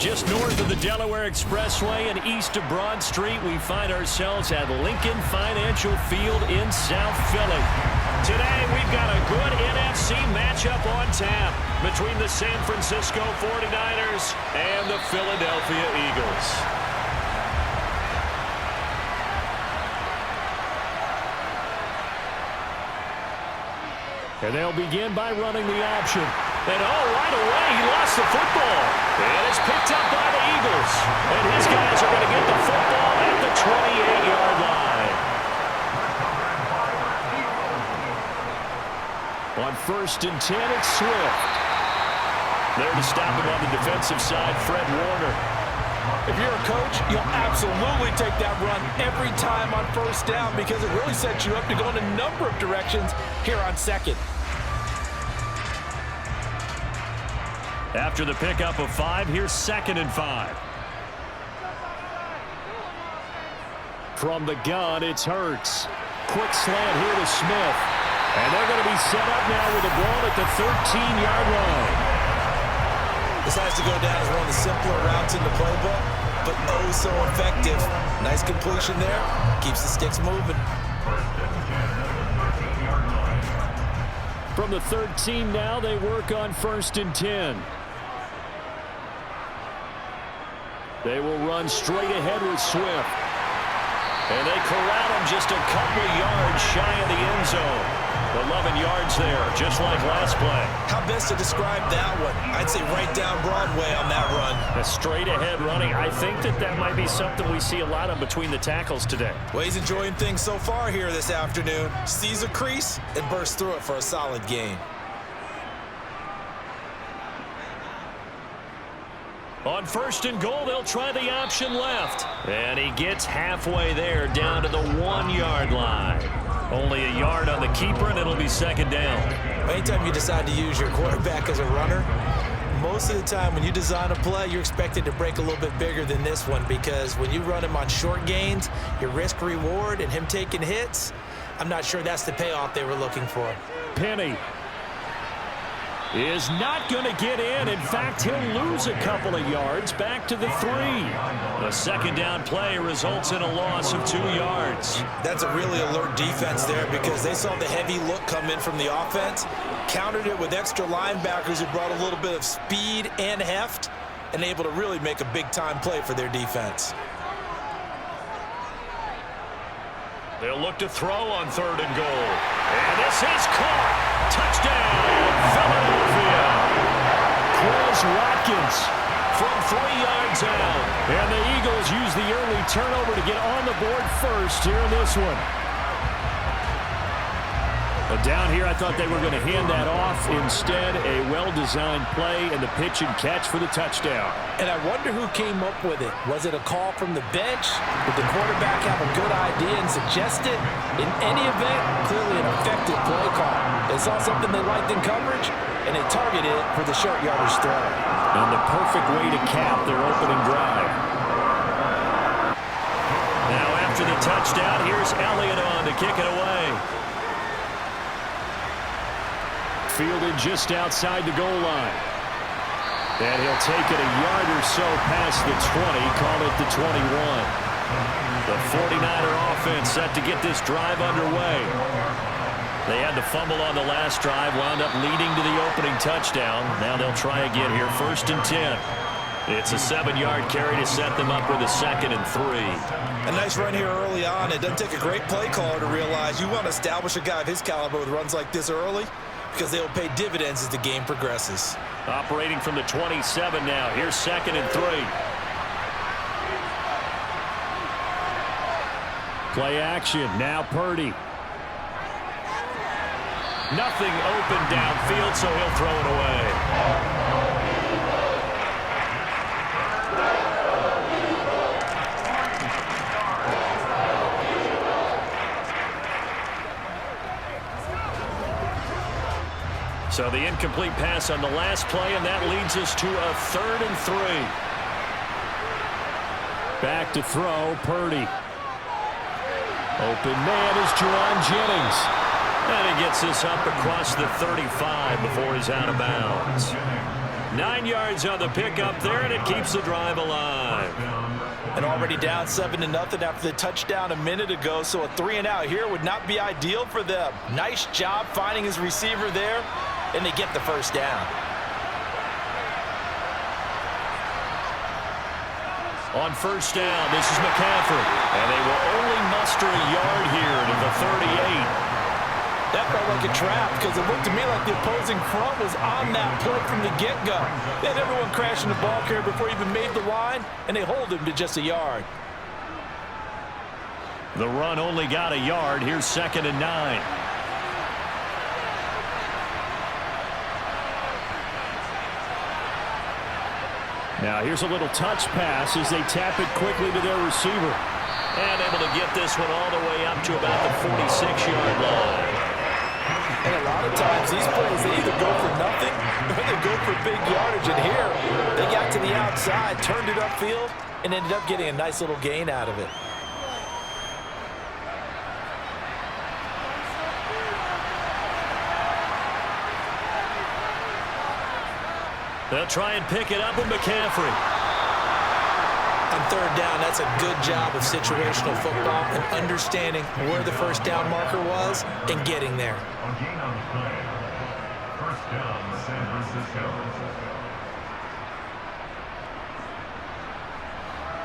Just north of the Delaware Expressway and east of Broad Street, we find ourselves at Lincoln Financial Field in South Philly. Today, we've got a good NFC matchup on tap between the San Francisco 49ers and the Philadelphia Eagles. And they'll begin by running the option. And right away, he lost the football. And it's picked up by the Eagles. And his guys are going to get the football at the 28-yard line. On 1st and 10, it's Swift. There to stop him on the defensive side, Fred Warner. If you're a coach, you'll absolutely take that run every time on 1st down because it really sets you up to go in a number of directions here on 2nd. After the pickup of 5, here's 2nd and 5. From the gun, it's Hurts. Quick slant here to Smith. And they're going to be set up now with the ball at the 13-yard line. This has to go down as one of the simpler routes in the playbook, but oh so effective. Nice completion there. Keeps the sticks moving. From the 13 now, they work on 1st and 10. They will run straight ahead with Swift. And they corral him just a couple yards shy of the end zone. 11 yards there, just like last play. How best to describe that one? I'd say right down Broadway on that run. A straight ahead running. I think that might be something we see a lot of between the tackles today. Well, he's enjoying things so far here this afternoon. Sees a crease and bursts through it for a solid gain. On 1st and goal, they'll try the option left. And he gets halfway there, down to the 1-yard line. Only a yard on the keeper, and it'll be 2nd down. Anytime you decide to use your quarterback as a runner, most of the time when you design a play, you're expected to break a little bit bigger than this one because when you run him on short gains, your risk-reward and him taking hits, I'm not sure that's the payoff they were looking for. Penny is not going to get in. In fact, he'll lose a couple of yards back to the 3. A 2nd down play results in a loss of 2 yards. That's a really alert defense there because they saw the heavy look come in from the offense, countered it with extra linebackers who brought a little bit of speed and heft, and able to really make a big-time play for their defense. They'll look to throw on 3rd and goal. And this is caught. Touchdown, Philadelphia. Chris Watkins from 3 yards out. And the Eagles use the early turnover to get on the board first here in this one. But down here, I thought they were going to hand that off. Instead, a well-designed play and the pitch and catch for the touchdown. And I wonder who came up with it. Was it a call from the bench? Did the quarterback have a good idea and suggest it? In any event, clearly an effective play call. They saw something they liked in coverage, and they targeted it for the short yardage throw. And the perfect way to cap their opening drive. Now after the touchdown, here's Elliott on to kick it away. Fielded just outside the goal line. And he'll take it a yard or so past the 20, call it the 21. The 49er offense set to get this drive underway. They had the fumble on the last drive, wound up leading to the opening touchdown. Now they'll try again here, 1st and 10. It's a 7-yard carry to set them up with a 2nd and 3. A nice run here early on. It doesn't take a great play caller to realize you want to establish a guy of his caliber with runs like this early, because they will pay dividends as the game progresses. Operating from the 27 now. Here's 2nd and 3. Play action. Now Purdy. Nothing open downfield, so he'll throw it away. So the incomplete pass on the last play, and that leads us to a 3rd and 3. Back to throw, Purdy. Open man is Juwan Jennings. And he gets this up across the 35 before he's out of bounds. 9 yards on the pickup there, and it keeps the drive alive. And already down 7-0 after the touchdown a minute ago, so a 3-and-out here would not be ideal for them. Nice job finding his receiver there, and they get the first down. On first down, this is McCaffrey, and they will only muster a yard here to the 38. That felt like a trap because it looked to me like the opposing front was on that play from the get-go. They had everyone crashing the ball carrier before he even made the line, and they hold him to just a yard. The run only got a yard. Here's 2nd and 9. Now here's a little touch pass as they tap it quickly to their receiver. And able to get this one all the way up to about the 46-yard line. And a lot of times these plays, they either go for nothing or they go for big yardage. And here, they got to the outside, turned it upfield, and ended up getting a nice little gain out of it. They'll try and pick it up with McCaffrey. On third down, that's a good job of situational football and understanding where the first down marker was and getting there. Gain on the play. First down, San Francisco.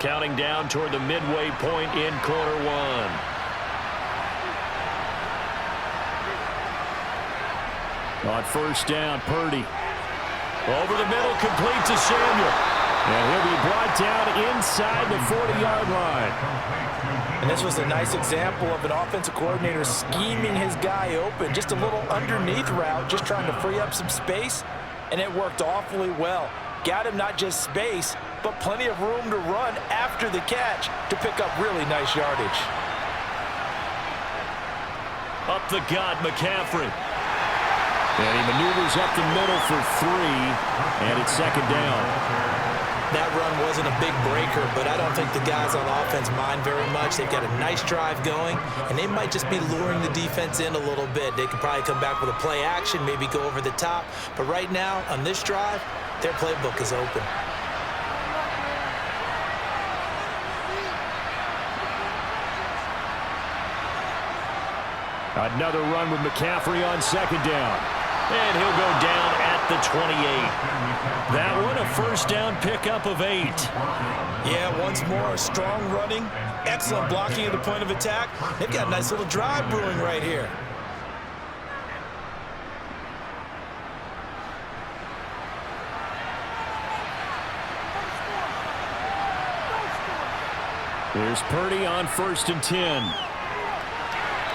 Counting down toward the midway point in quarter one. On first down, Purdy. Over the middle, complete to Samuel. And he'll be brought down inside the 40-yard line. And this was a nice example of an offensive coordinator scheming his guy open. Just a little underneath route, just trying to free up some space. And it worked awfully well. Got him not just space, but plenty of room to run after the catch to pick up really nice yardage. Up the gut, McCaffrey. And he maneuvers up the middle for 3, and it's 2nd down. That run wasn't a big breaker, but I don't think the guys on offense mind very much. They've got a nice drive going, and they might just be luring the defense in a little bit. They could probably come back with a play action, maybe go over the top. But right now, on this drive, their playbook is open. Another run with McCaffrey on 2nd down. And he'll go down at the 28. That one, a first down pickup of 8. Yeah, once more, strong running, excellent blocking at the point of attack. They've got a nice little drive brewing right here. Here's Purdy on 1st and 10.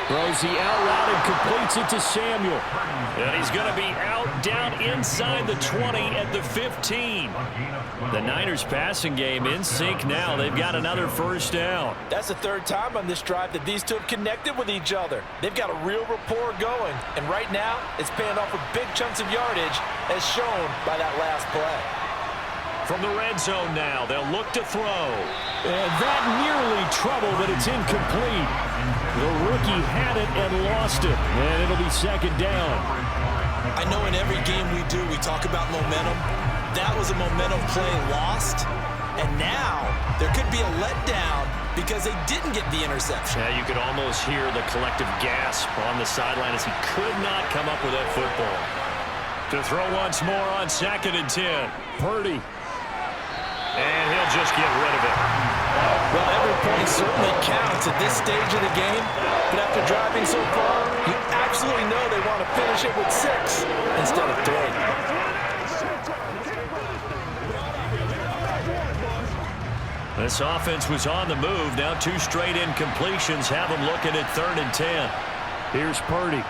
Throws the out route and completes it to Samuel. And he's going to be out down inside the 20 at the 15. The Niners passing game in sync now. They've got another first down. That's the 3rd time on this drive that these two have connected with each other. They've got a real rapport going. And right now, it's paying off with big chunks of yardage as shown by that last play. From the red zone now, they'll look to throw. And that nearly trouble, but it's incomplete. The rookie had it and lost it, and it'll be 2nd down. I know in every game we do, we talk about momentum. That was a momentum play lost, and now there could be a letdown because they didn't get the interception. Yeah, you could almost hear the collective gasp on the sideline as he could not come up with that football. To throw once more on 2nd and 10. Purdy. And he'll just get rid of it. Well, every point certainly counts at this stage of the game, but after driving so far, you absolutely know they want to finish it with 6 instead of 3. This offense was on the move. Now 2 straight incompletions have them looking at 3rd and 10. Here's Purdy.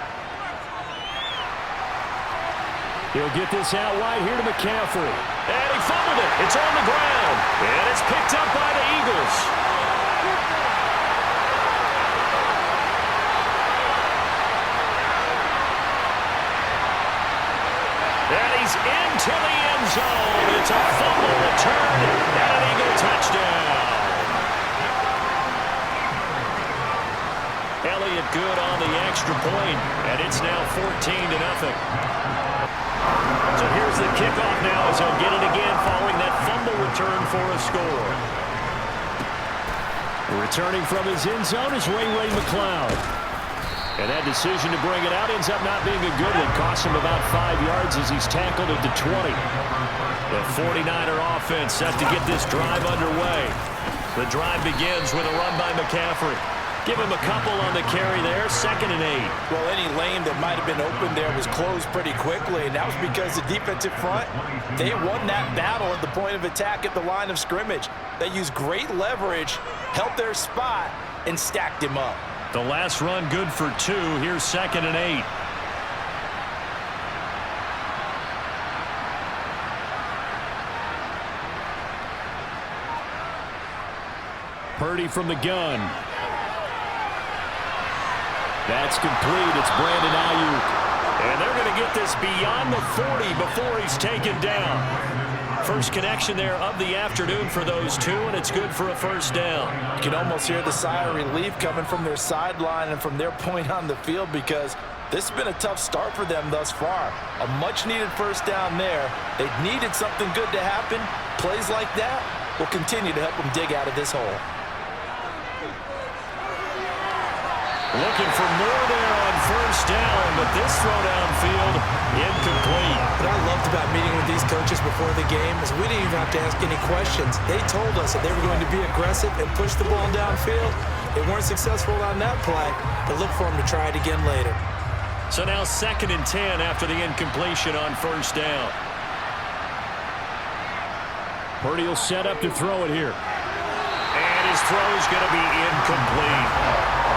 He'll get this out wide here to McCaffrey. And he fumbled it. It's on the ground. And it's picked up by the Eagles. And he's into the end zone. It's a fumble return and an Eagle touchdown. Elliott good on the extra point, and it's now 14-0. So here's the kickoff now as they'll for a score. Returning from his end zone is Ray McCloud. And that decision to bring it out ends up not being a good one. Costs him about 5 yards as he's tackled at the 20. The 49er offense set to get this drive underway. The drive begins with a run by McCaffrey. Give him a couple on the carry there, 2nd and 8. Well, any lane that might have been open there was closed pretty quickly, and that was because the defensive front, they won that battle at the point of attack at the line of scrimmage. They used great leverage, held their spot, and stacked him up. The last run good for 2. Here's 2nd and 8. Purdy from the gun. That's complete. It's Brandon Ayuk. And they're going to get this beyond the 40 before he's taken down. First connection there of the afternoon for those two, and it's good for a first down. You can almost hear the sigh of relief coming from their sideline and from their point on the field because this has been a tough start for them thus far. A much-needed first down there. They needed something good to happen. Plays like that will continue to help them dig out of this hole. Looking for more there on first down, but this throw downfield incomplete. What I loved about meeting with these coaches before the game is we didn't even have to ask any questions. They told us that they were going to be aggressive and push the ball downfield. They weren't successful on that play, but look for them to try it again later. So now 2nd and 10 after the incompletion on first down. Purdy will set up to throw it here. And his throw is going to be incomplete.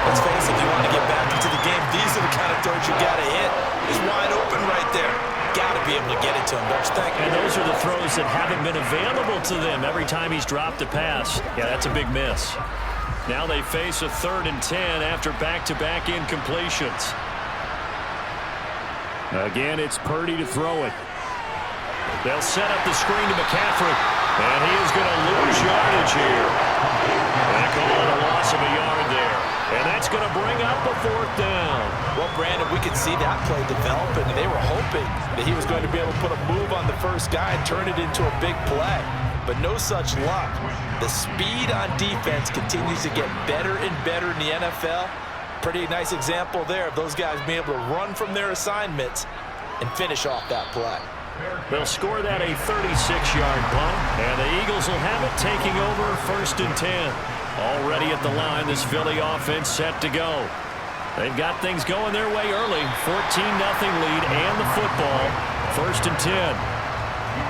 Let's face it, if you want to get back into the game, these are the kind of throws you got to hit. He's wide open right there. Got to be able to get it to him, don't you think? And those are the throws that haven't been available to them every time he's dropped a pass. Yeah, that's a big miss. Now they face a 3rd and 10 after back-to-back incompletions. Again, it's Purdy to throw it. They'll set up the screen to McCaffrey. And he is going to lose yardage here. They call it a loss of a yard there. And that's going to bring up a 4th down. Well, Brandon, we could see that play developing, and they were hoping that he was going to be able to put a move on the first guy and turn it into a big play. But no such luck. The speed on defense continues to get better and better in the NFL. Pretty nice example there of those guys being able to run from their assignments and finish off that play. They'll score that a 36-yard punt, and the Eagles will have it taking over 1st and 10. Already at the line, this Philly offense set to go. They've got things going their way early. 14-0 lead and the football. 1st and 10.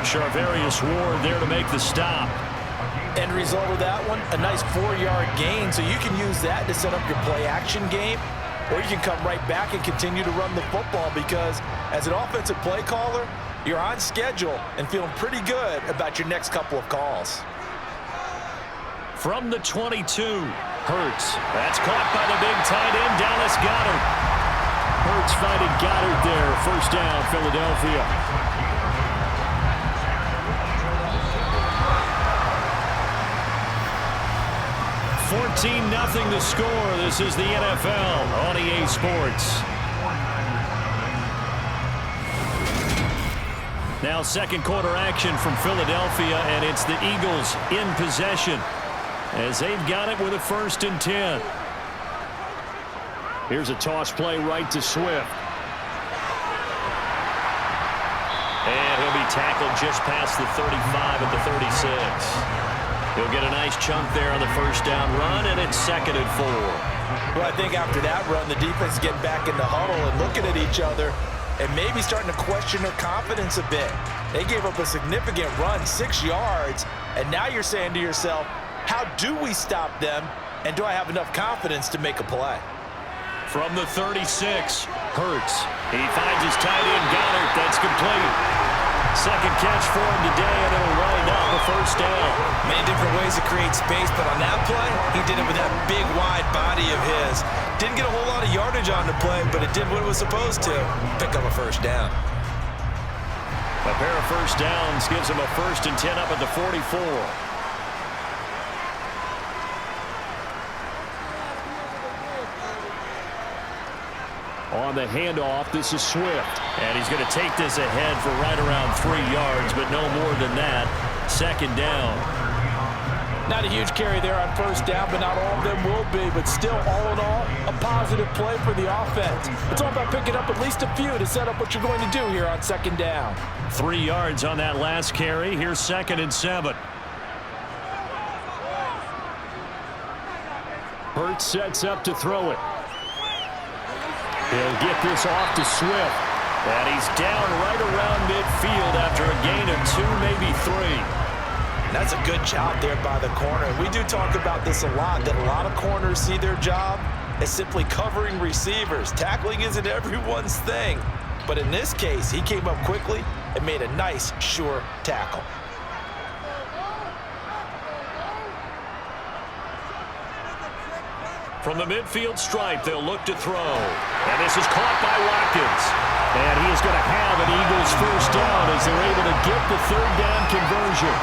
Charvarius Ward there to make the stop. End result of that one, a nice 4-yard gain, so you can use that to set up your play-action game, or you can come right back and continue to run the football because as an offensive play caller, you're on schedule and feeling pretty good about your next couple of calls. From the 22, Hurts. That's caught by the big tight end, Dallas Goedert. Hurts finding Goddard there. First down, Philadelphia. $14-0 the score. This is the NFL on EA Sports. Now 2nd quarter action from Philadelphia, and it's the Eagles in possession as they've got it with a 1st and 10. Here's a toss play right to Swift. And he'll be tackled just past the 35 at the 36. He'll get a nice chunk there on the first down run, and it's 2nd and 4. Well, I think after that run, the defense is getting back in the huddle and looking at each other and maybe starting to question their confidence a bit. They gave up a significant run, 6 yards, and now you're saying to yourself, how do we stop them, and do I have enough confidence to make a play? From the 36, Hurts. He finds his tight end, Goddard. That's complete. 2nd catch for him today, and it'll wind up a 1st down. Many different ways to create space, but on that play, he did it with that big, wide body of his. Didn't get a whole lot of yardage on the play, but it did what it was supposed to. Pick up a 1st down. A pair of 1st downs gives him a 1st and 10 up at the 44. On the handoff, this is Swift. And he's going to take this ahead for right around 3 yards, but no more than that. 2nd down. Not a huge carry there on first down, but not all of them will be. But still, all in all, a positive play for the offense. It's all about picking up at least a few to set up what you're going to do here on second down. 3 yards on that last carry. Here's 2nd and 7. Hurts sets up to throw it. He'll get this off to Swift. And he's down right around midfield after a gain of 2, maybe 3. That's a good job there by the corner. We do talk about this a lot, that a lot of corners see their job as simply covering receivers. Tackling isn't everyone's thing. But in this case, he came up quickly and made a nice, sure tackle. From the midfield stripe, they'll look to throw. And this is caught by Watkins. And he is going to have an Eagles first down as they're able to get the 3rd down conversion.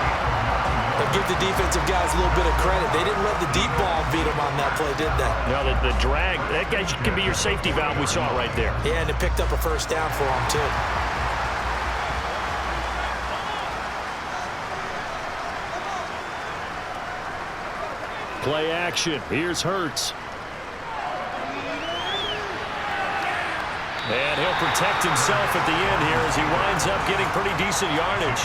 They'll give the defensive guys a little bit of credit. They didn't let the deep ball beat them on that play, did they? No, the drag, that guy can be your safety valve. We saw it right there. Yeah, and it picked up a first down for them, too. Play action. Here's Hurts. And he'll protect himself at the end here as he winds up getting pretty decent yardage.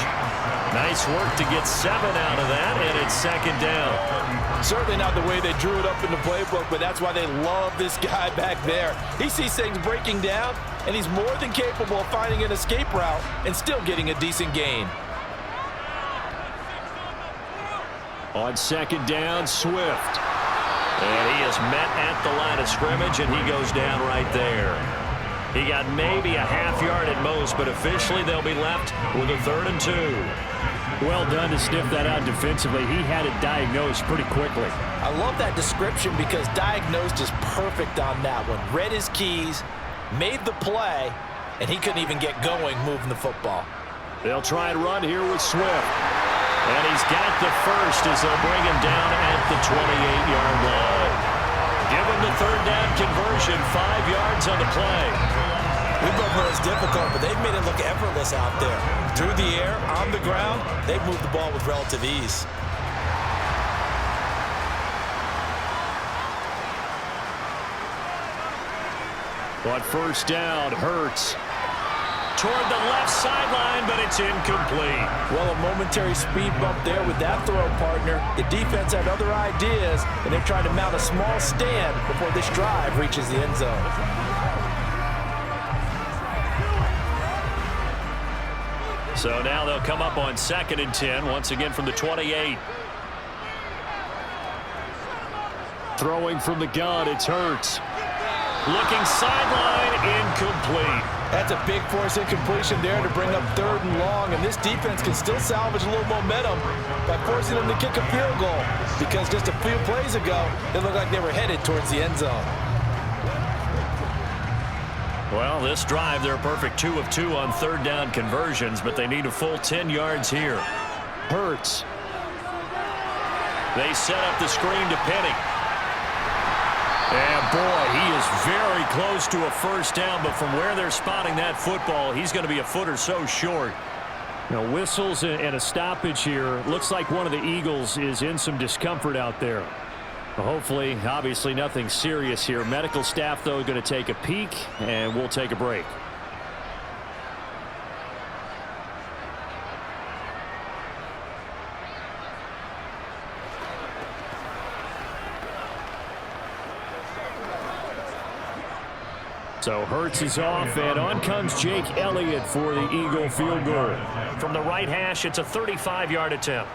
Nice work to get 7 out of that, and it's 2nd down. Certainly not the way they drew it up in the playbook, but that's why they love this guy back there. He sees things breaking down, and he's more than capable of finding an escape route and still getting a decent gain. On 2nd down, Swift. And he is met at the line of scrimmage, and he goes down right there. He got maybe a half yard at most, but officially they'll be left with a 3rd and 2. Well done to sniff that out defensively. He had it diagnosed pretty quickly. I love that description because diagnosed is perfect on that one. Read his keys, made the play, and he couldn't even get going moving the football. They'll try and run here with Swift. And he's got the first as they'll bring him down at the 28-yard line. Give him the 3rd down conversion, 5 yards on the play. We both know it's difficult, but they've made it look effortless out there. Through the air, on the ground, they've moved the ball with relative ease. On first down, Hurts. Toward the left sideline, but it's incomplete. Well, a momentary speed bump there with that throw, partner. The defense had other ideas, and they're trying to mount a small stand before this drive reaches the end zone. So now they'll come up on 2nd and 10, once again from the 28. Throwing from the gun, it's Hurts. Looking sideline, incomplete. That's a big force incompletion there to bring up 3rd and long, and this defense can still salvage a little momentum by forcing them to kick a field goal, because just a few plays ago, they looked like they were headed towards the end zone. Well, this drive, they're a perfect 2 of 2 on 3rd down conversions, but they need a full 10 yards here. Hurts. They set up the screen to Penny. And boy, he is very close to a first down, but from where they're spotting that football, he's going to be a foot or so short. Now, whistles and a stoppage here. Looks like one of the Eagles is in some discomfort out there. Hopefully, obviously nothing serious here. Medical staff, though, going to take a peek, and we'll take a break. So Hurts is off, and on comes Jake Elliott for the Eagle field goal. From the right hash, it's a 35-yard attempt.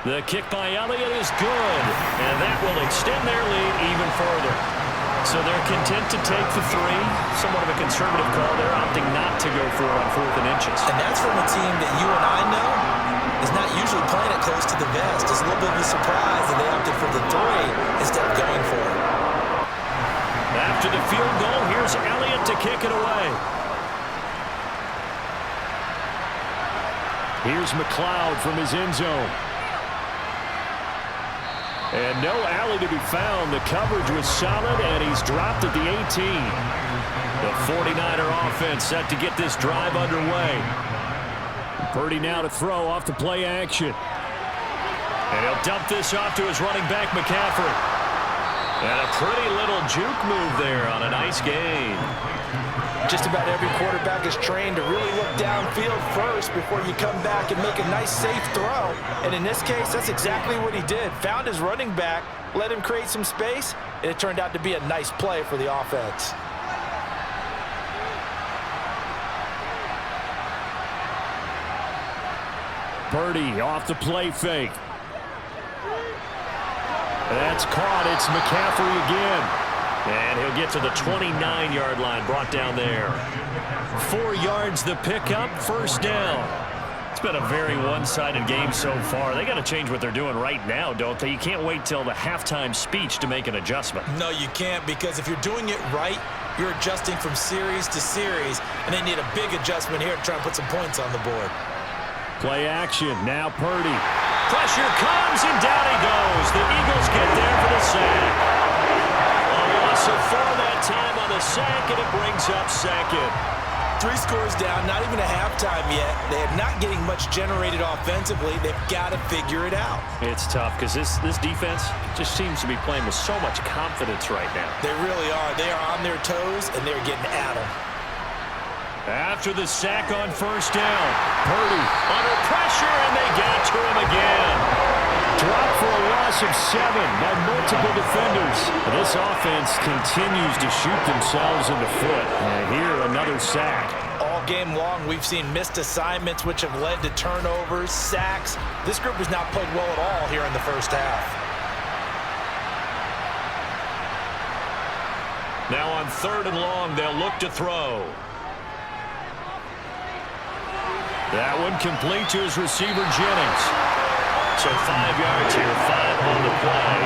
The kick by Elliott is good, and that will extend their lead even further. So they're content to take the 3. Somewhat of a conservative call. They're opting not to go for it on 4th and inches. And that's from a team that you and I know is not usually playing it close to the vest. It's a little bit of a surprise that they opted for the 3 instead of going for it. After the field goal, here's Elliott to kick it away. Here's McLeod from his end zone. And no alley to be found. The coverage was solid, and he's dropped at the 18. The 49er offense set to get this drive underway. Purdy now to throw off the play action. And he'll dump this off to his running back, McCaffrey. And a pretty little juke move there on a nice gain. Just about every quarterback is trained to really look downfield first before you come back and make a nice, safe throw. And in this case, that's exactly what he did. Found his running back, let him create some space, and it turned out to be a nice play for the offense. Purdy off the play fake. That's caught. It's McCaffrey again. And he'll get to the 29-yard line, brought down there. 4 yards the pickup, first down. It's been a very one-sided game so far. They got to change what they're doing right now, don't they? You can't wait till the halftime speech to make an adjustment. No, you can't, because if you're doing it right, you're adjusting from series to series, and they need a big adjustment here to try and put some points on the board. Play action, now Purdy. Pressure comes, and down he goes. The Eagles get there for the sack. So for that time on the sack, and it brings up second. 3 scores down, not even a halftime yet. They are not getting much generated offensively. They've got to figure it out. It's tough because this defense just seems to be playing with so much confidence right now. They really are. They are on their toes, and they're getting at them. After the sack on first down, Purdy under pressure, and they get to him again. Dropped for a loss of 7 by multiple defenders. This offense continues to shoot themselves in the foot. And here, another sack. All game long, we've seen missed assignments, which have led to turnovers, sacks. This group has not played well at all here in the first half. Now on 3rd and long, they'll look to throw. That one complete to his receiver, Jennings. So 5 yards here, 5 on the play.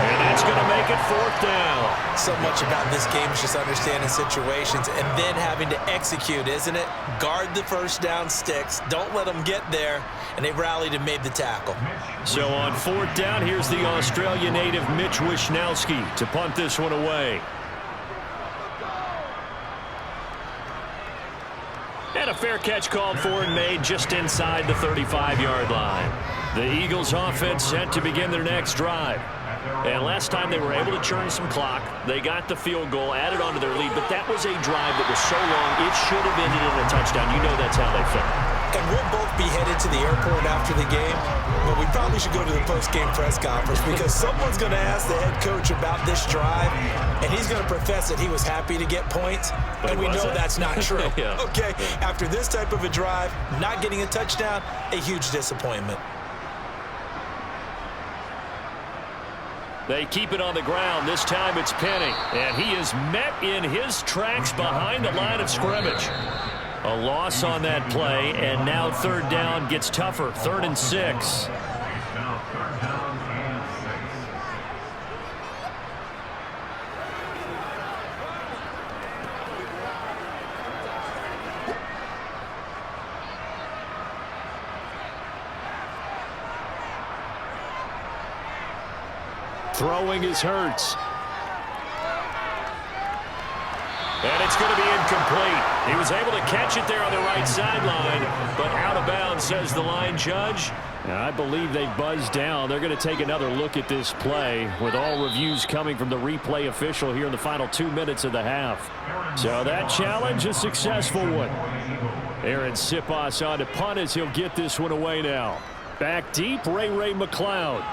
And that's going to make it 4th down. So much about this game is just understanding situations and then having to execute, isn't it? Guard the first down sticks. Don't let them get there. And they rallied and made the tackle. So on 4th down, here's the Australia native Mitch Wishnowsky to punt this one away. And a fair catch called for and made just inside the 35-yard line. The Eagles offense set to begin their next drive. And last time they were able to churn some clock. They got the field goal, added on to their lead, but that was a drive that was so long it should have ended in a touchdown. You know that's how they felt. And we'll both be headed to the airport after the game, but we probably should go to the post-game press conference because someone's going to ask the head coach about this drive, and he's going to profess that he was happy to get points, and we know that's not true. Yeah. Okay, after this type of a drive, not getting a touchdown, a huge disappointment. They keep it on the ground. This time it's Penny. And he is met in his tracks behind the line of scrimmage. A loss on that play, and now 3rd down gets tougher. 3rd and 6. Now 3rd down and 6. Throwing is Hurts. And it's going to be incomplete. He was able to catch it there on the right sideline, but out of bounds, says the line judge. And I believe they buzzed down. They're going to take another look at this play with all reviews coming from the replay official here in the final 2 minutes of the half. So that challenge, a successful one. Aaron Siposs on to punt as he'll get this one away now. Back deep, Ray McLeod.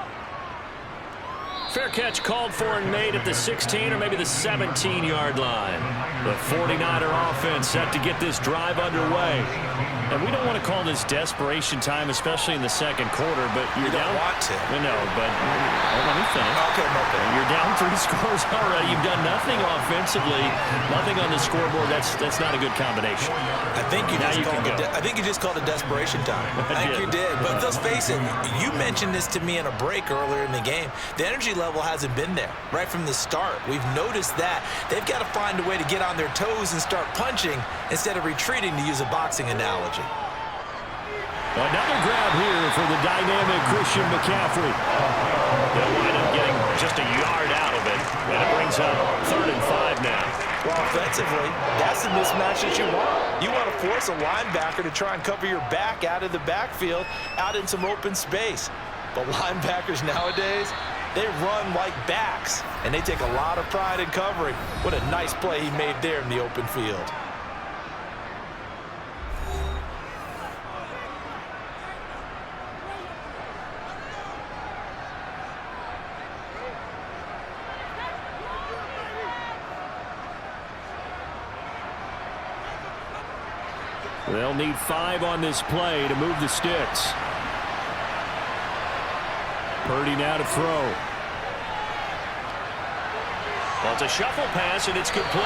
Fair catch called for and made at the 16 or maybe the 17-yard line. The 49er offense set to get this drive underway. And we don't want to call this desperation time, especially in the second quarter, but you're down. You don't want to. No, but let me finish. Okay. You're down 3 scores already. You've done nothing offensively, nothing on the scoreboard. That's not a good combination. I think you just called it desperation time. I think you did. But let's face it, you mentioned this to me in a break earlier in the game. The energy level hasn't been there right from the start. We've noticed that. They've got to find a way to get on their toes and start punching instead of retreating, to use a boxing analogy. Another grab here for the dynamic Christian McCaffrey. They'll wind up getting just a yard out of it, and it brings up 3rd and 5 now. Well, offensively, that's the mismatch that you want. You want to force a linebacker to try and cover your back out of the backfield, out in some open space. But linebackers nowadays, they run like backs, and they take a lot of pride in covering. What a nice play he made there in the open field. They'll need 5 on this play to move the sticks. Purdy now to throw. Well, it's a shuffle pass, and it's complete.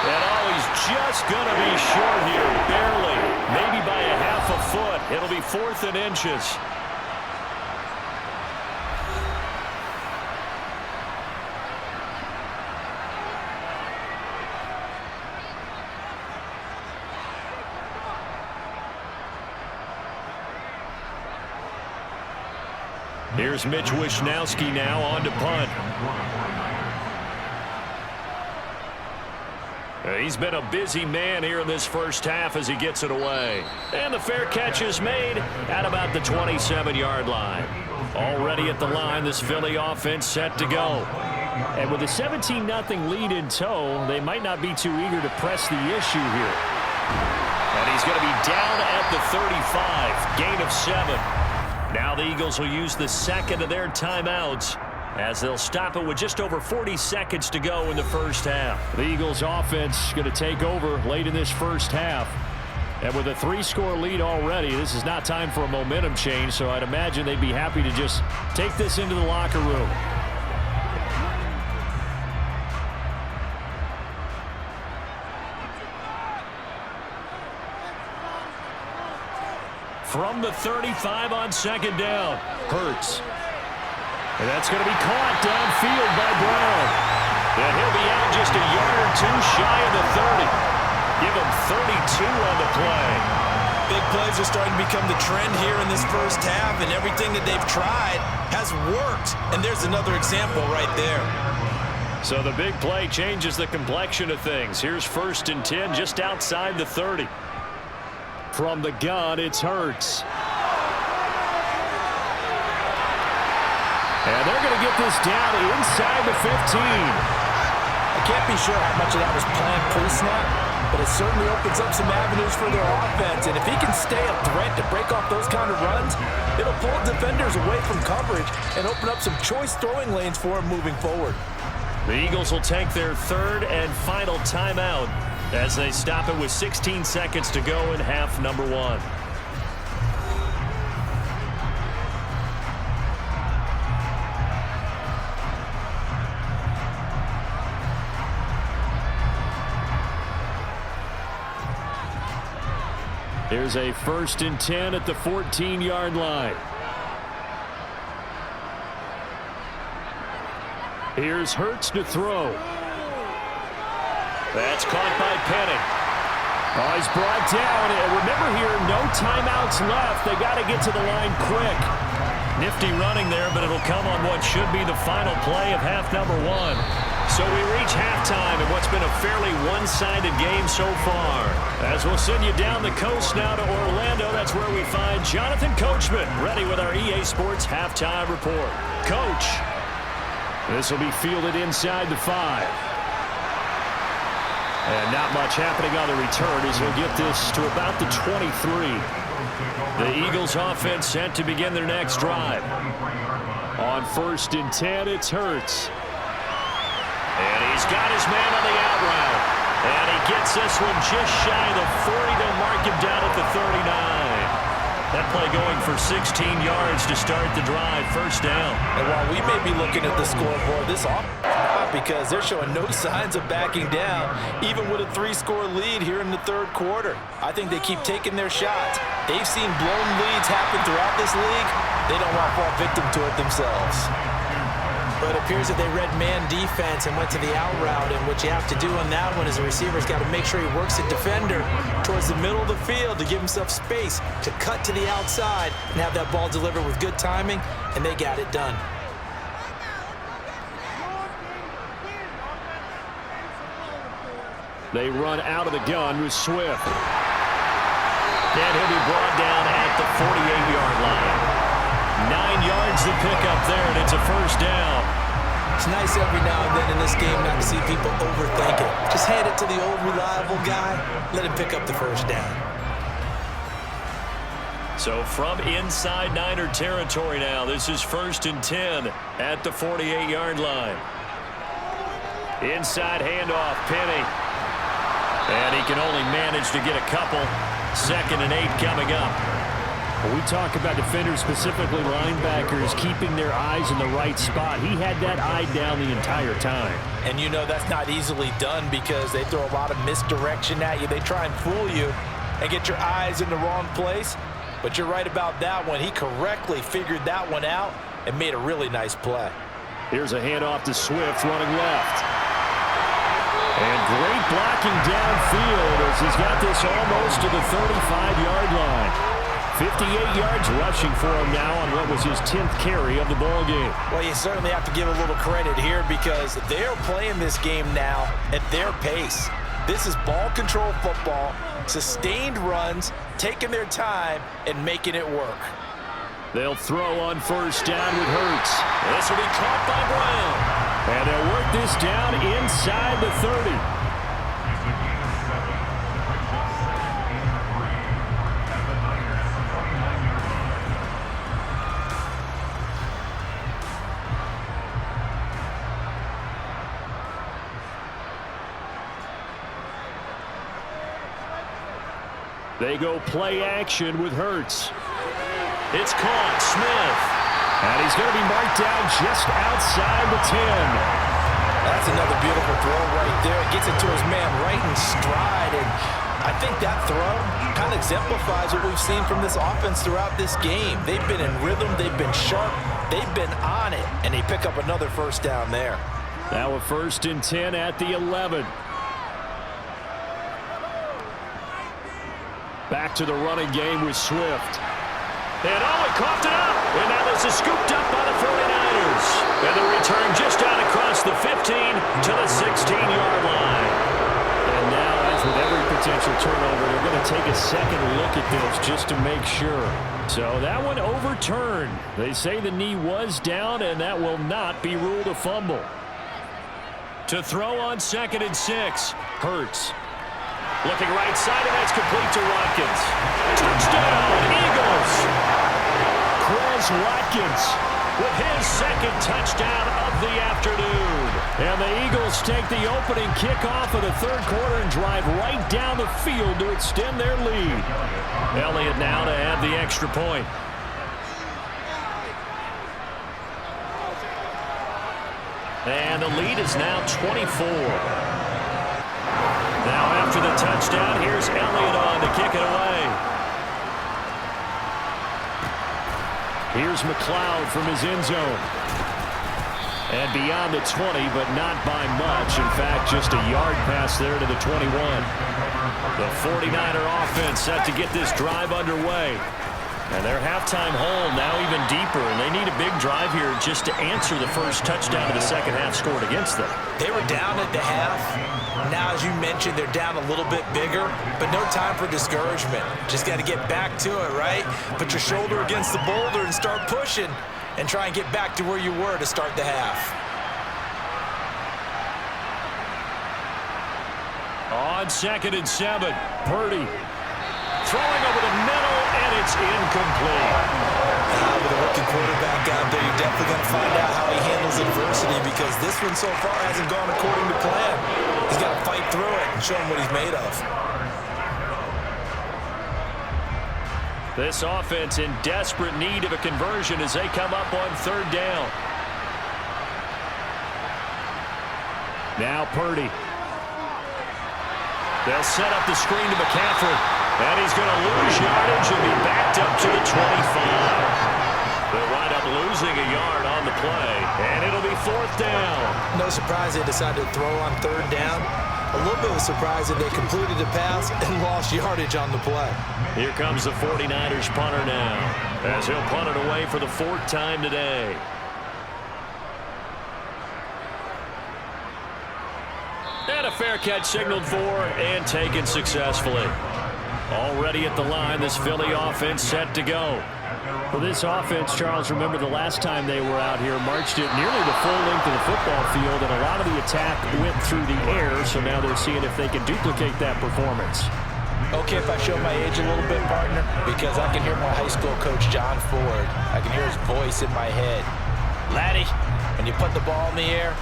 And he's just going to be short here, barely. Maybe by a half a foot. It'll be 4th and inches. Here's Mitch Wishnowsky now on to punt. He's been a busy man here in this first half as he gets it away. And the fair catch is made at about the 27-yard line. Already at the line, this Philly offense set to go. And with a 17-0 lead in tow, they might not be too eager to press the issue here. And he's going to be down at the 35, gain of 7. Now the Eagles will use the second of their timeouts as they'll stop it with just over 40 seconds to go in the first half. The Eagles offense going to take over late in this first half. And with a 3-score lead already, this is not time for a momentum change, so I'd imagine they'd be happy to just take this into the locker room. From the 35 on second down, Hurts. And that's going to be caught downfield by Brown. And he'll be out just a yard or 2 shy of the 30. Give him 32 on the play. Big plays are starting to become the trend here in this first half, and everything that they've tried has worked. And there's another example right there. So the big play changes the complexion of things. Here's 1st and 10 just outside the 30. From the gun, it's Hurts. And they're going to get this down inside the 15. I can't be sure how much of that was planned pre-snap, but it certainly opens up some avenues for their offense. And if he can stay a threat to break off those kind of runs, it'll pull defenders away from coverage and open up some choice throwing lanes for him moving forward. The Eagles will take their 3rd and final timeout as they stop it with 16 seconds to go in half number 1. Here's a 1st and 10 at the 14-yard line. Here's Hurts to throw. That's caught by Penning. Oh, he's brought down. And remember here, no timeouts left. They got to get to the line quick. Nifty running there, but it'll come on what should be the final play of half number 1. So we reach halftime in what's been a fairly one-sided game so far. As we'll send you down the coast now to Orlando, that's where we find Jonathan Coachman ready with our EA Sports halftime report. Coach, this will be fielded inside the 5. And not much happening on the return as he'll get this to about the 23. The Eagles offense set to begin their next drive. On 1st and 10, it's Hurts. And he's got his man on the out route. And he gets this one just shy of the 40. They'll mark him down at the 39. That play going for 16 yards to start the drive. 1st down. And while we may be looking at the scoreboard, this offense not, because they're showing no signs of backing down, even with a 3-score lead here in the 3rd quarter. I think they keep taking their shots. They've seen blown leads happen throughout this league. They don't want to fall victim to it themselves. But it appears that they read man defense and went to the out route, and what you have to do on that one is the receiver's got to make sure he works the defender towards the middle of the field to give himself space to cut to the outside and have that ball delivered with good timing, and they got it done. They run out of the gun with Swift. And he'll be brought down at the 48-yard line. 9 the pickup there, and it's a first down. It's nice every now and then in this game not to see people overthink it. Just hand it to the old reliable guy. Let him pick up the first down. So from inside Niner territory now, this is 1st and 10 at the 48-yard line. Inside handoff, Penny. And he can only manage to get a couple. 2nd and 8 coming up. When we talk about defenders, specifically linebackers, keeping their eyes in the right spot. He had that eye down the entire time. And you know that's not easily done because they throw a lot of misdirection at you. They try and fool you and get your eyes in the wrong place. But you're right about that one. He correctly figured that one out and made a really nice play. Here's a handoff to Swift running left. And great blocking downfield as he's got this almost to the 35-yard line. 58 yards rushing for him now on what was his 10th carry of the ball game. Well, you certainly have to give a little credit here because they're playing this game now at their pace. This is ball control football, sustained runs, taking their time, and making it work. They'll throw on first down with Hurts. This will be caught by Brown. And they'll work this down inside the 30. They go play action with Hurts. It's caught, Smith. And he's going to be marked down just outside the 10. That's another beautiful throw right there. It gets it to his man right in stride. And I think that throw kind of exemplifies what we've seen from this offense throughout this game. They've been in rhythm. They've been sharp. They've been on it. And they pick up another first down there. Now a 1st and 10 at the 11. Back to the running game with Swift. And he coughed it up. And now this is scooped up by the 49ers. And the return just out across the 15 to the 16-yard line. And now, as with every potential turnover, they're going to take a second look at this just to make sure. So that one overturned. They say the knee was down, and that will not be ruled a fumble. To throw on 2nd and 6, Hurts. Looking right side, and that's complete to Watkins. Touchdown, Eagles! Chris Watkins with his 2nd touchdown of the afternoon. And the Eagles take the opening kickoff of the 3rd quarter and drive right down the field to extend their lead. Elliott now to add the extra point. And the lead is now 24. Now after the touchdown, here's Elliott on to kick it away. Here's McLeod from his end zone. And beyond the 20, but not by much. In fact, just a yard pass there to the 21. The 49er offense set to get this drive underway. And their halftime hole now even deeper, and they need a big drive here just to answer the first touchdown of the second half scored against them. They were down at the half. Now, as you mentioned, they're down a little bit bigger, but no time for discouragement. Just got to get back to it, right? Put your shoulder against the boulder and start pushing and try and get back to where you were to start the half. On 2nd and 7, Purdy throwing over the middle, and it's incomplete. With a rookie quarterback out there, you're definitely going to find out how he handles adversity because this one so far hasn't gone according to plan. He's got to fight through it and show him what he's made of. This offense in desperate need of a conversion as they come up on 3rd down. Now Purdy. They'll set up the screen to McCaffrey. And he's going to lose yardage and be backed up to the 25. They'll wind up losing a yard on the play. And it'll be 4th down. No surprise they decided to throw on 3rd down. A little bit of a surprise that they completed the pass and lost yardage on the play. Here comes the 49ers punter now, as he'll punt it away for the 4th time today. And a fair catch signaled for and taken successfully. Already at the line, this Philly offense set to go. For this offense, Charles, remember the last time they were out here, marched it nearly the full length of the football field, and a lot of the attack went through the air, so now they're seeing if they can duplicate that performance. Okay, if I show my age a little bit, partner, because I can hear my high school coach, John Ford. I can hear his voice in my head. Laddie, when you put the ball in the air,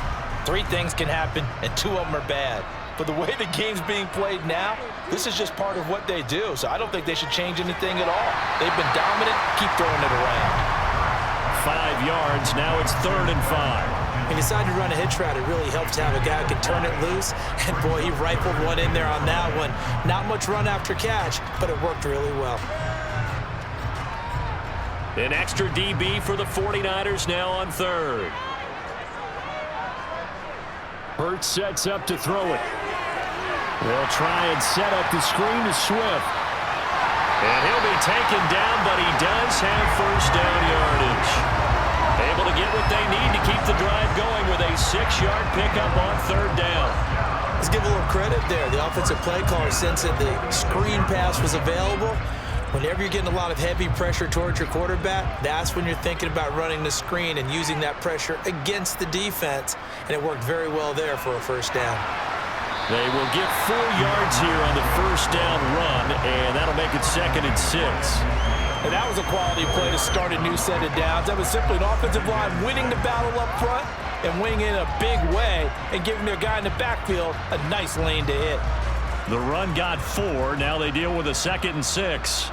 3 things can happen, and 2 of them are bad. But the way the game's being played now, this is just part of what they do. So I don't think they should change anything at all. They've been dominant. Keep throwing it around. 5 yards. Now it's 3rd and 5. When you decide to run a hitch route, it really helps to have a guy who can turn it loose. And, boy, he rifled one in there on that one. Not much run after catch, but it worked really well. An extra DB for the 49ers now on 3rd. Hurts sets up to throw it. They'll try and set up the screen to Swift. And he'll be taken down, but he does have first down yardage. Able to get what they need to keep the drive going with a 6-yard pickup on 3rd down. Let's give a little credit there. The offensive play caller sensed that the screen pass was available. Whenever you're getting a lot of heavy pressure towards your quarterback, that's when you're thinking about running the screen and using that pressure against the defense. And it worked very well there for a first down. They will get 4 yards here on the first down run, and that'll make it 2nd and 6. And that was a quality play to start a new set of downs. That was simply an offensive line winning the battle up front and winning in a big way and giving their guy in the backfield a nice lane to hit. The run got 4. Now they deal with a 2nd and 6.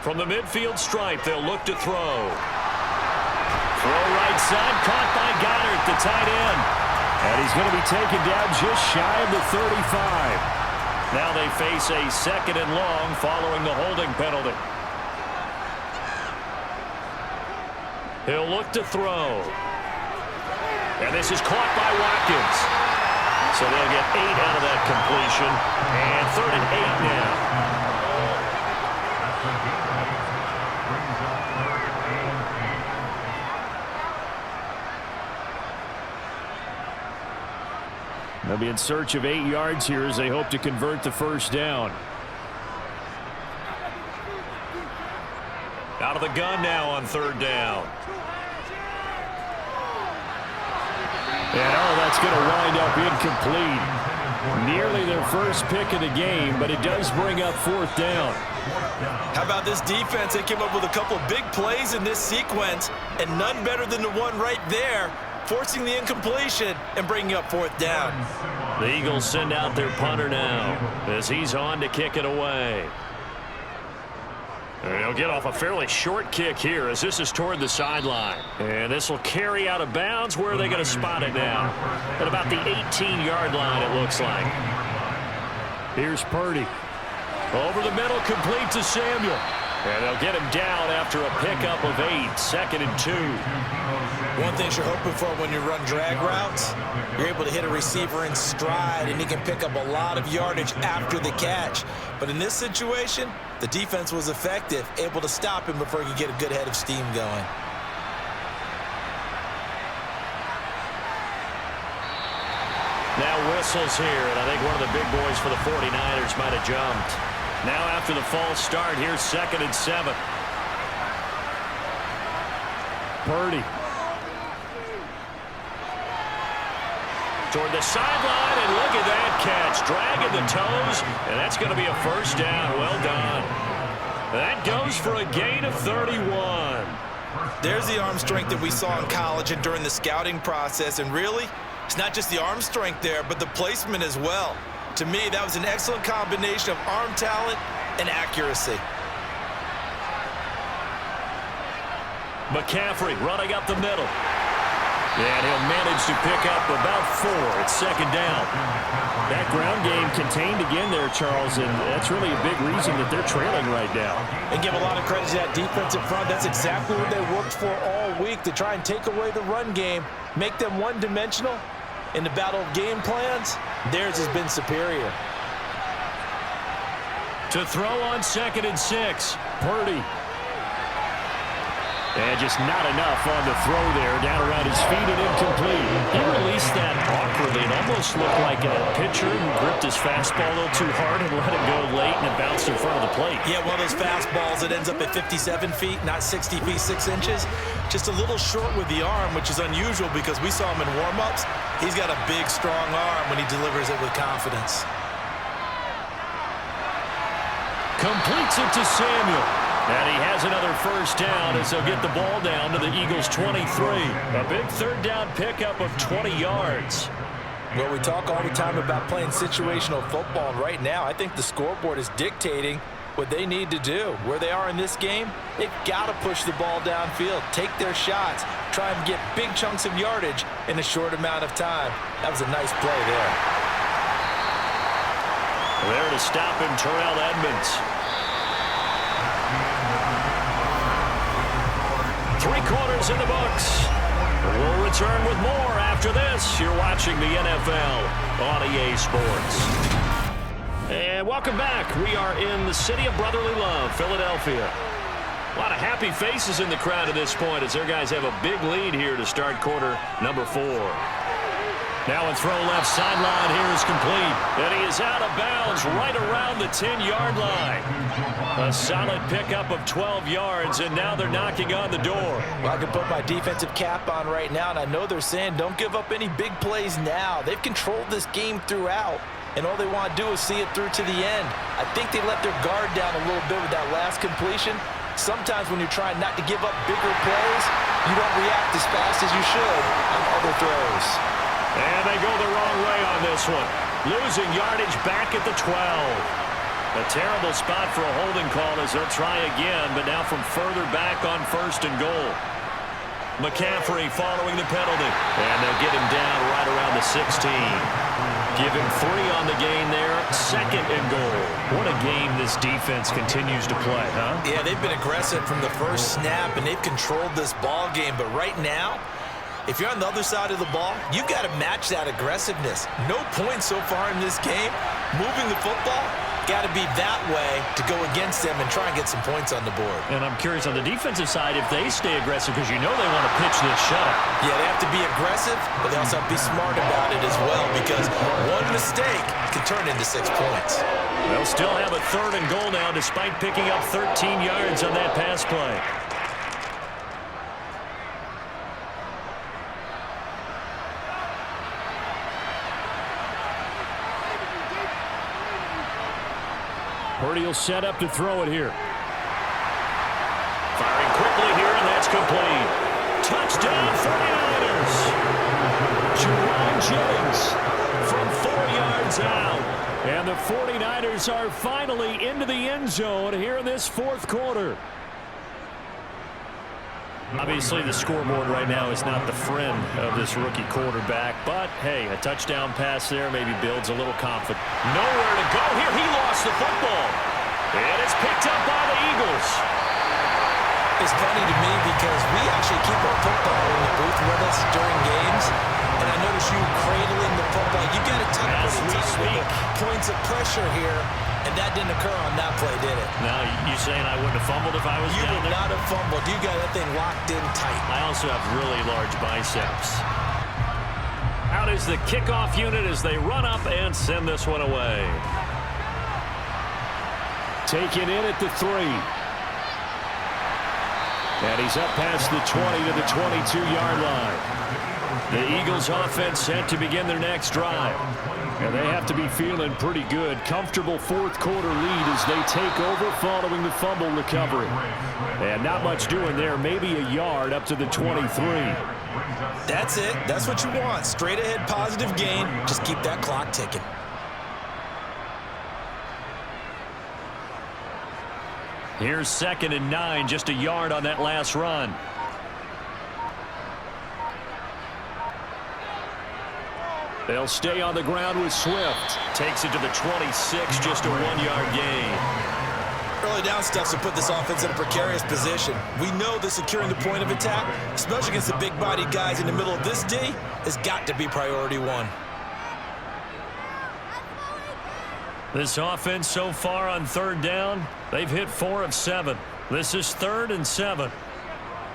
From the midfield stripe, they'll look to throw. Throw right side, caught by Goddard, the tight end. And he's going to be taken down just shy of the 35. Now they face a 2nd and long following the holding penalty. He'll look to throw. And this is caught by Watkins. So they'll get 8 out of that completion. And 3rd and 8 now. They'll be in search of 8 yards here as they hope to convert the first down. Out of the gun now on 3rd down. And that's going to wind up incomplete. Nearly their first pick of the game, but it does bring up 4th down. How about this defense? They came up with a couple of big plays in this sequence, and none better than the one right there, forcing the incompletion and bringing up 4th down. The Eagles send out their punter now as he's on to kick it away. And he'll get off a fairly short kick here as this is toward the sideline. And this will carry out of bounds. Where are they going to spot it now? At about the 18-yard line, it looks like. Here's Purdy. Over the middle, complete to Samuel. And they'll get him down after a pickup of 8, 2nd and 2. One thing you're hoping for when you run drag routes, you're able to hit a receiver in stride, and he can pick up a lot of yardage after the catch. But in this situation, the defense was effective, able to stop him before he could get a good head of steam going. Now whistles here, and I think one of the big boys for the 49ers might have jumped. Now after the false start, here's 2nd and 7. Purdy. Toward the sideline, and look at that catch. Dragging the toes, and that's going to be a first down. Well done. That goes for a gain of 31. There's the arm strength that we saw in college and during the scouting process, and really, it's not just the arm strength there, but the placement as well. To me, that was an excellent combination of arm talent and accuracy. McCaffrey running up the middle. And he'll manage to pick up about 4 at 2nd down. That ground game contained again there, Charles, and that's really a big reason that they're trailing right now. And give a lot of credit to that defensive front. That's exactly what they worked for all week, to try and take away the run game, make them one-dimensional. In the battle of game plans, theirs has been superior. To throw on 2nd and 6, Purdy. And just not enough on the throw there. Down around his feet and incomplete. He released that awkwardly. It almost looked like a pitcher who gripped his fastball a little too hard and let it go late, and it bounced in front of the plate. Yeah, one of those fastballs that ends up at 57 feet, not 60 feet, 6 inches. Just a little short with the arm, which is unusual because we saw him in warm-ups. He's got a big, strong arm when he delivers it with confidence. Completes it to Samuel. And he has another first down as they'll get the ball down to the Eagles' 23. A big third down pickup of 20 yards. Well, we talk all the time about playing situational football, and right now I think the scoreboard is dictating what they need to do. Where they are in this game, they've got to push the ball downfield, take their shots, try and get big chunks of yardage in a short amount of time. That was a nice play there. There to stop him, Terrell Edmonds. 3 quarters in the books. We'll return with more after this. You're watching the NFL on EA Sports. And welcome back. We are in the city of brotherly love, Philadelphia. A lot of happy faces in the crowd at this point as their guys have a big lead here to start quarter number 4. Now a throw left sideline here is complete. And he is out of bounds right around the 10-yard line. A solid pickup of 12 yards, and now they're knocking on the door. Well, I can put my defensive cap on right now, and I know they're saying don't give up any big plays now. They've controlled this game throughout, and all they want to do is see it through to the end. I think they let their guard down a little bit with that last completion. Sometimes when you're trying not to give up bigger plays, you don't react as fast as you should on other throws. And they go the wrong way on this one. Losing yardage back at the 12. A terrible spot for a holding call as they'll try again, but now from further back on 1st and goal. McCaffrey following the penalty. And they'll get him down right around the 16. Give him 3 on the gain there. 2nd and goal. What a game this defense continues to play, huh? Yeah, they've been aggressive from the first snap, and they've controlled this ball game. But right now, if you're on the other side of the ball, you've got to match that aggressiveness. No points so far in this game. Moving the football, got to be that way to go against them and try and get some points on the board. And I'm curious on the defensive side if they stay aggressive because you know they want to pitch this shutout. Yeah, they have to be aggressive, but they also have to be smart about it as well because one mistake can turn into 6 points. They'll still have a 3rd and goal now despite picking up 13 yards on that pass play. Purdy will set up to throw it here. Firing quickly here, and that's complete. Touchdown, 49ers. Jerome Jennings from 4 yards out. And the 49ers are finally into the end zone here in this 4th quarter. Obviously, the scoreboard right now is not the friend of this rookie quarterback, but, hey, a touchdown pass there maybe builds a little confidence. Nowhere to go here. He lost the football. And it's picked up by the Eagles. It's funny to me because we actually keep our football in the booth with us during games, and I notice you cradling the football. You got to tuck As we speak. Points of pressure here, and that didn't occur on that play, did it? Now, you saying I wouldn't have fumbled if I was You down would there? not have fumbled. You got that thing locked in tight. I also have really large biceps. Out is the kickoff unit as they run up and send this one away. Taken in at the 3. And he's up past the 20 to the 22-yard line. The Eagles offense set to begin their next drive. And they have to be feeling pretty good. Comfortable 4th quarter lead as they take over following the fumble recovery. And not much doing there. Maybe a yard up to the 23. That's it. That's what you want. Straight ahead positive gain. Just keep that clock ticking. Here's 2nd and 9, just a yard on that last run. They'll stay on the ground with Swift. Takes it to the 26, just a 1-yard gain. Early down stuff to put this offense in a precarious position. We know that securing the point of attack, especially against the big-bodied guys in the middle of this D, has got to be priority 1. This offense so far on 3rd down, they've hit 4 of 7. This is 3rd and 7.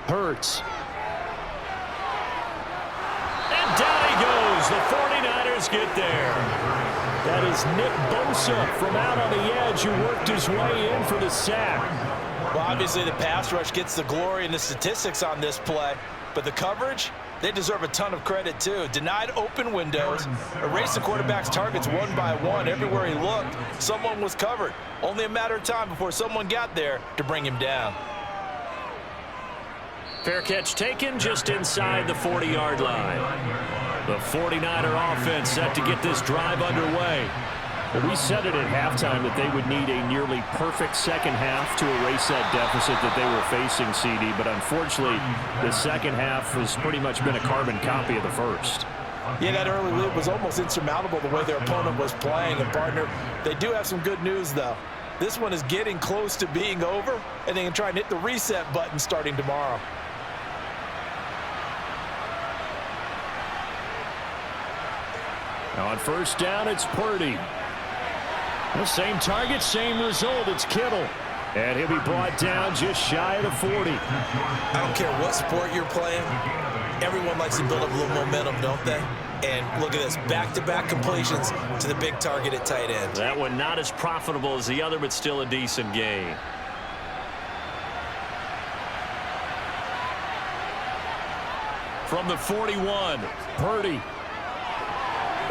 Hurts. And down he goes. The 49ers get there. That is Nick Bosa from out on the edge who worked his way in for the sack. Well, obviously the pass rush gets the glory and the statistics on this play, but the coverage, they deserve a ton of credit too. Denied open windows, erased the quarterback's targets one by one. Everywhere he looked, someone was covered. Only a matter of time before someone got there to bring him down. Fair catch taken just inside the 40-yard line. The 49er offense set to get this drive underway. Well, we said it at halftime that they would need a nearly perfect second half to erase that deficit that they were facing, CD. But unfortunately, the second half has pretty much been a carbon copy of the first. Yeah, that early lead was almost insurmountable the way their opponent was playing. And, partner, they do have some good news, though. This one is getting close to being over, and they can try and hit the reset button starting tomorrow. Now on first down, it's Purdy. The same target, same result. It's Kittle. And he'll be brought down just shy of the 40. I don't care what sport you're playing. Everyone likes to build up a little momentum, don't they? And look at this, back-to-back completions to the big target at tight end. That one not as profitable as the other, but still a decent gain. From the 41, Purdy.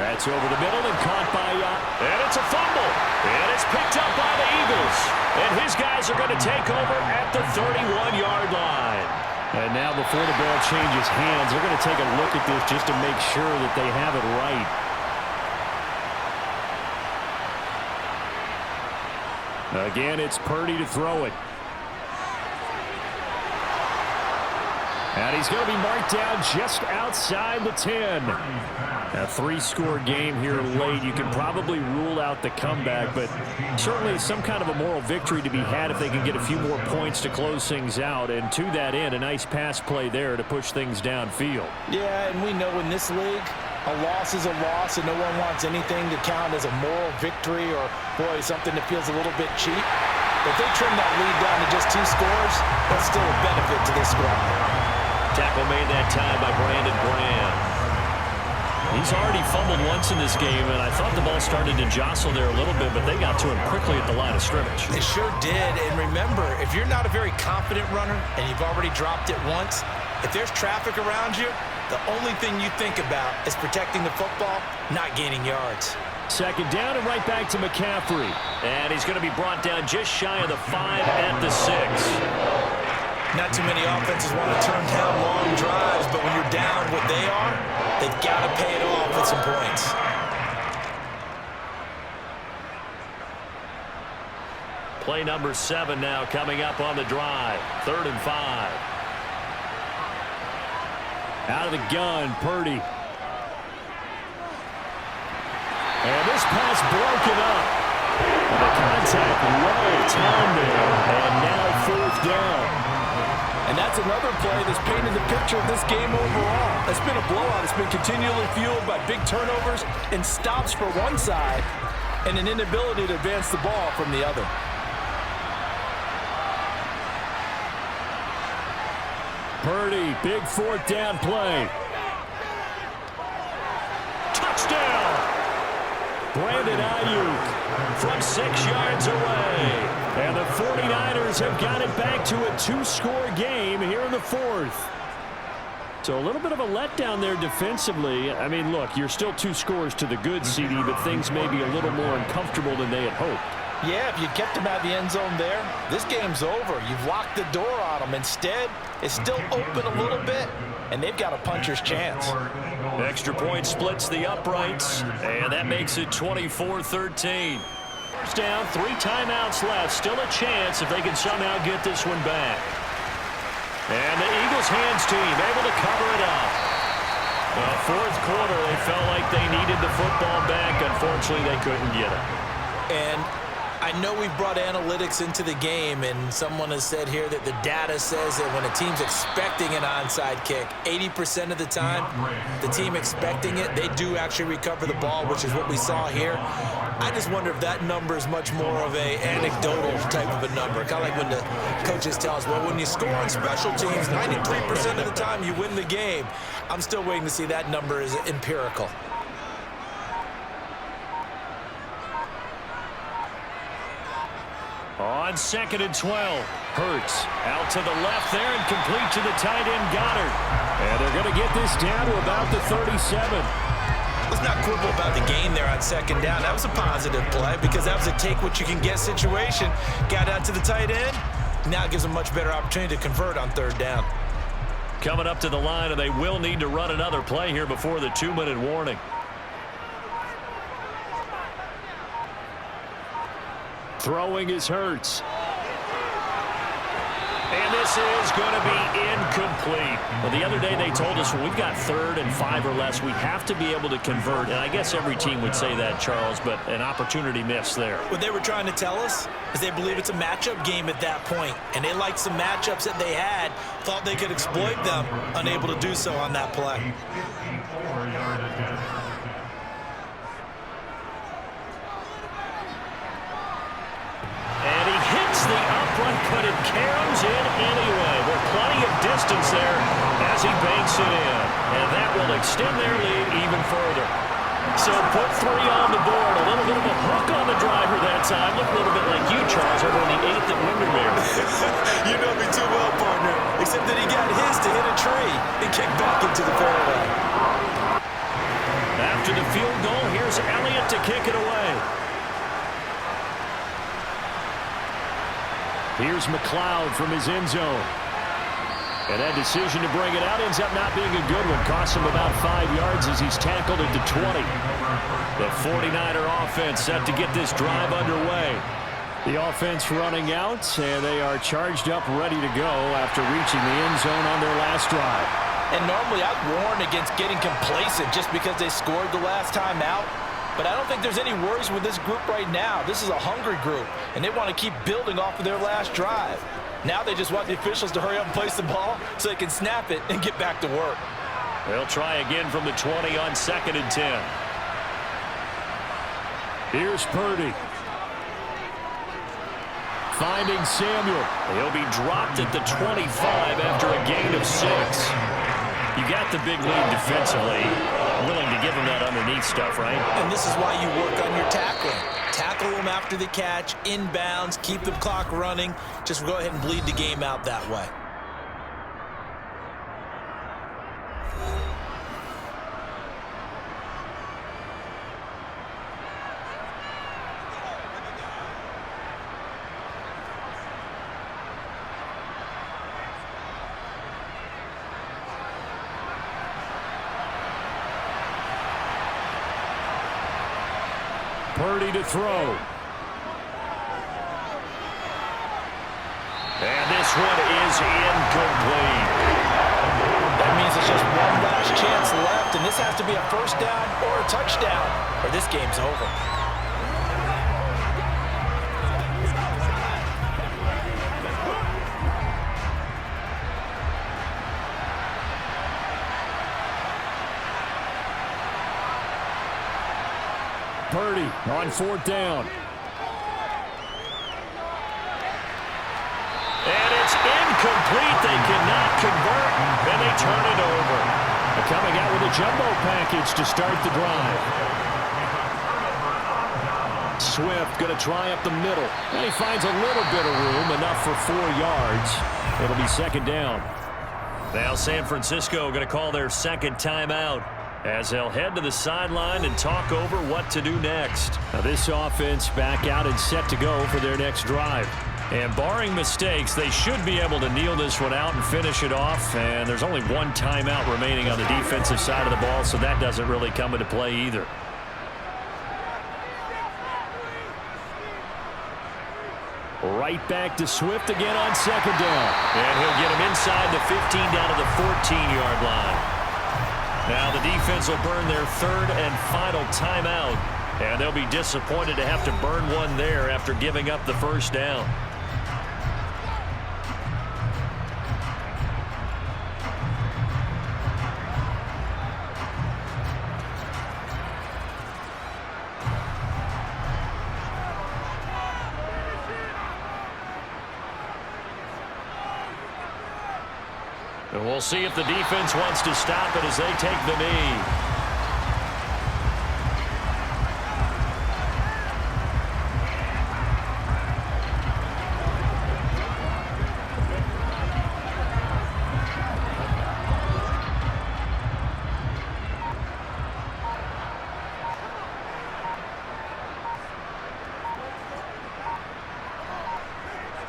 That's over the middle and caught by, and it's a fumble. And it's picked up by the Eagles. And his guys are going to take over at the 31-yard line. And now before the ball changes hands, they're going to take a look at this just to make sure that they have it right. Again, it's Purdy to throw it. And he's going to be marked down just outside the 10. A three-score game here late. You can probably rule out the comeback, but certainly some kind of a moral victory to be had if they can get a few more points to close things out. And to that end, a nice pass play there to push things downfield. Yeah, and we know in this league, a loss is a loss, and no one wants anything to count as a moral victory or, boy, something that feels a little bit cheap. If they trim that lead down to just 2 scores, that's still a benefit to this squad. Tackle made that time by Brandon Graham. He's already fumbled once in this game, and I thought the ball started to jostle there a little bit, but they got to him quickly at the line of scrimmage. They sure did, and remember, if you're not a very confident runner and you've already dropped it once, if there's traffic around you, the only thing you think about is protecting the football, not gaining yards. Second down and right back to McCaffrey. And he's going to be brought down just shy of the 5 at the 6. Not too many offenses want to turn down long drives, but when you're down what they are, they've got to pay it off with some points. Play number 7 now coming up on the drive. 3rd and 5. Out of the gun, Purdy. And this pass broken up. And the contact well timed there. And now 4th down. And that's another play that's painted the picture of this game overall. It's been a blowout. It's been continually fueled by big turnovers and stops for one side and an inability to advance the ball from the other. Purdy, big 4th down play. Touchdown! Brandon Ayuk from 6 yards away. And the 49ers have got it back to a 2-score game here in the 4th. So a little bit of a letdown there defensively. I mean, look, you're still 2 scores to the good, CD, but things may be a little more uncomfortable than they had hoped. Yeah, if you kept them out of the end zone there, this game's over. You've locked the door on them. Instead, it's still open a little bit, and they've got a puncher's chance. Extra point splits the uprights, and that makes it 24-13. First down, 3 timeouts left. Still a chance if they can somehow get this one back. And the Eagles hands team able to cover it up. The 4th quarter, they felt like they needed the football back. Unfortunately, they couldn't get it. And I know we've brought analytics into the game, and someone has said here that the data says that when a team's expecting an onside kick, 80% of the time, the team expecting it, they do actually recover the ball, which is what we saw here. I just wonder if that number is much more of a anecdotal type of a number. Kind of like when the coaches tell us, well, when you score on special teams, 93% of the time you win the game. I'm still waiting to see that number is empirical. On 2nd and 12, Hurts out to the left there and complete to the tight end Goddard. And they're going to get this down to about the 37. Let's not quibble about the gain there on 2nd down. That was a positive play because that was a take-what-you-can-get situation. Got out to the tight end. Now it gives them much better opportunity to convert on 3rd down. Coming up to the line, and they will need to run another play here before the 2-minute warning. Throwing is Hurts. And this is going to be incomplete. Well, the other day they told us when we've got 3rd and 5 or less, we have to be able to convert. And I guess every team would say that, Charles, but an opportunity missed there. What they were trying to tell us is they believe it's a matchup game at that point. And they liked some matchups that they had, thought they could exploit them, unable to do so on that play. 54-yard attempt. And he hits the upright, but it caroms in anyway. With plenty of distance there as he banks it in. And that will extend their lead even further. So put 3 on the board. A little bit of a hook on the driver that time. Looked a little bit like you, Charles, over on the 8th at Windermere. You know me too well, partner. Except that he got his to hit a tree and kick back into the fairway. After the field goal, here's Elliott to kick it away. Here's McLeod from his end zone. And that decision to bring it out ends up not being a good one. Costs him about 5 yards as he's tackled at the 20. The 49er offense set to get this drive underway. The offense running out, and they are charged up, ready to go after reaching the end zone on their last drive. And normally I'd warn against getting complacent just because they scored the last time out. But I don't think there's any worries with this group right now. This is a hungry group, and they want to keep building off of their last drive. Now they just want the officials to hurry up and place the ball so they can snap it and get back to work. They'll try again from the 20 on 2nd and 10. Here's Purdy. Finding Samuel. He'll be dropped at the 25 after a gain of 6. You got the big lead defensively. Willing to give him that underneath stuff, right? And this is why you work on your tackling. Tackle them after the catch, inbounds, keep the clock running. Just go ahead and bleed the game out that way. Purdy to throw. And this one is incomplete. That means it's just one last chance left, and this has to be a 1st down or a touchdown, or this game's over. Purdy on 4th down. And it's incomplete. They cannot convert, and they turn it over. They're coming out with a jumbo package to start the drive. Swift going to try up the middle. And he finds a little bit of room, enough for 4 yards. It'll be 2nd down. Now San Francisco going to call their 2nd timeout, as they'll head to the sideline and talk over what to do next. Now this offense back out and set to go for their next drive. And barring mistakes, they should be able to kneel this one out and finish it off. And there's only 1 timeout remaining on the defensive side of the ball, so that doesn't really come into play either. Right back to Swift again on 2nd down. And he'll get him inside the 15 down to the 14-yard line. Now the defense will burn their 3rd and final timeout And they'll be disappointed to have to burn one there after giving up the first down. And we'll see if the defense wants to stop it as they take the knee.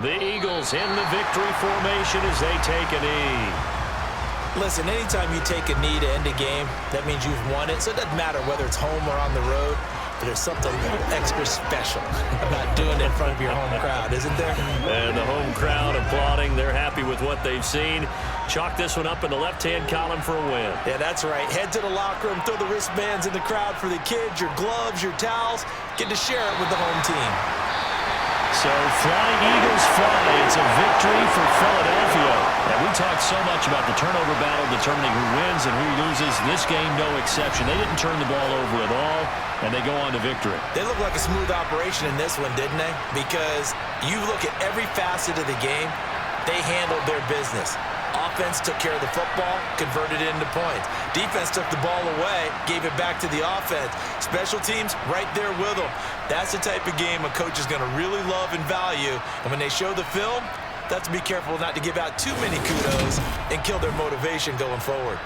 The Eagles in the victory formation as they take a knee. Listen, anytime you take a knee to end a game, that means you've won it. So it doesn't matter whether it's home or on the road, but there's something a little extra special about doing it in front of your home crowd, isn't there? And the home crowd applauding. They're happy with what they've seen. Chalk this one up in the left-hand column for a win. Yeah, that's right. Head to the locker room, throw the wristbands in the crowd for the kids, your gloves, your towels. Get to share it with the home team. So Flying Eagles fly. It's a victory for Philadelphia. And we talked so much about the turnover battle determining who wins and who loses. This game, no exception. They didn't turn the ball over at all, and they go on to victory. They look like a smooth operation in this one, didn't they? Because you look at every facet of the game, they handled their business. Offense took care of the football, converted it into points. Defense took the ball away, gave it back to the offense. Special teams right there with them. That's the type of game a coach is going to really love and value. And when they show the film, they have to be careful not to give out too many kudos and kill their motivation going forward.